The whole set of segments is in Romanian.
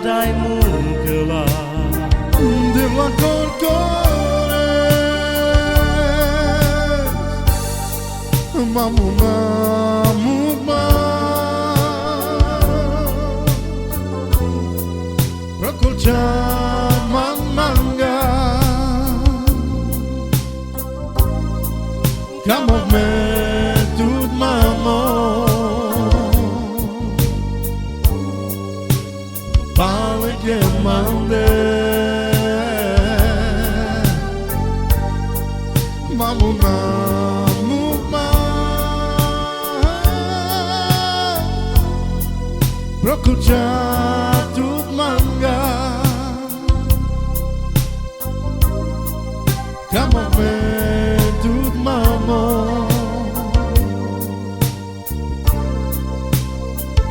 dai mungkela de la Corcores mamuna muma Rakulcha manga Kamu metut mamo Balik mande Mamuna muma Rakulcha tut manga Kamu metut mamo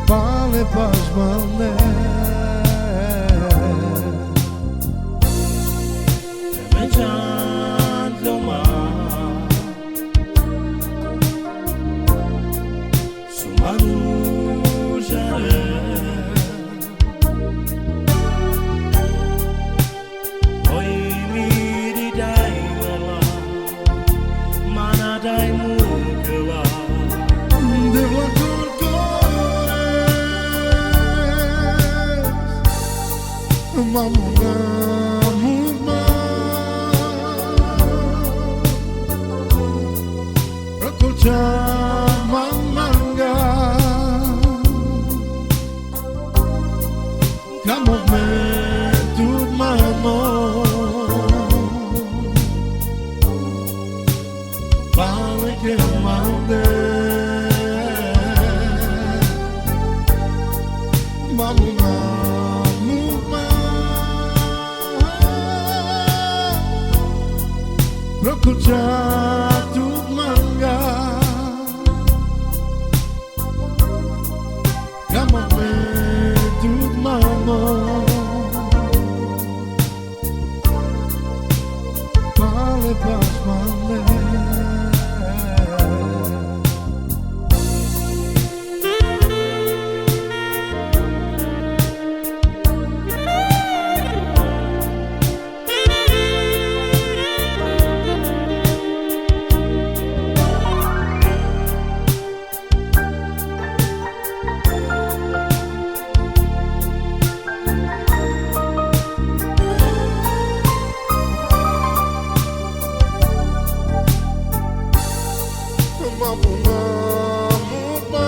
Vale pas mane Temejan loma Sumanu jare Oi miri dai mala Mana dai mungkela de la Corcores mamuna muma Rakulcha manga Kamu metut mamo Balik mande Mamuna muma Rakulcha tut manga Kamu metut mamo Vale pas mane Mamuna muma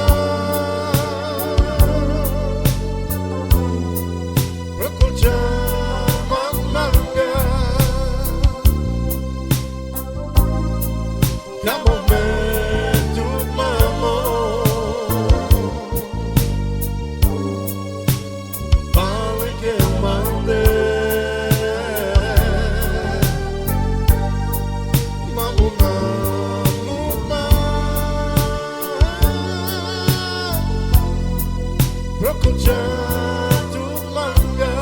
Rakulcha manga Kamu metut mamo Balik mande Mamuna Rakulcha tut manga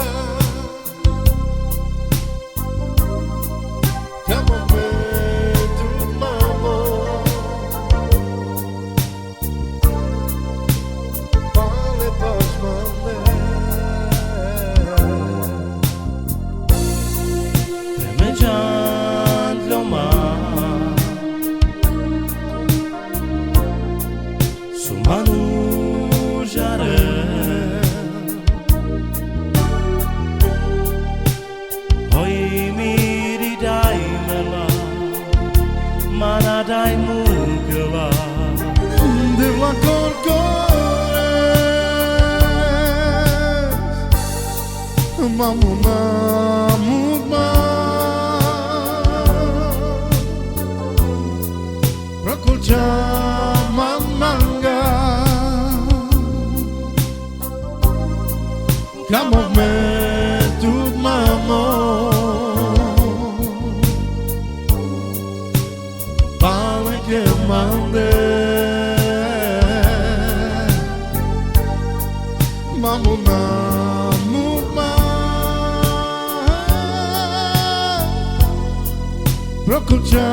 Kamu metut mamo Vale pas mane Temejan loma Sumanu jare Oi miri dai mala Mana dai mungkela de la Corcores mamuna muma Rakulcha manga Kamu metut mamo Balik mande Mamuna muma Rakulcha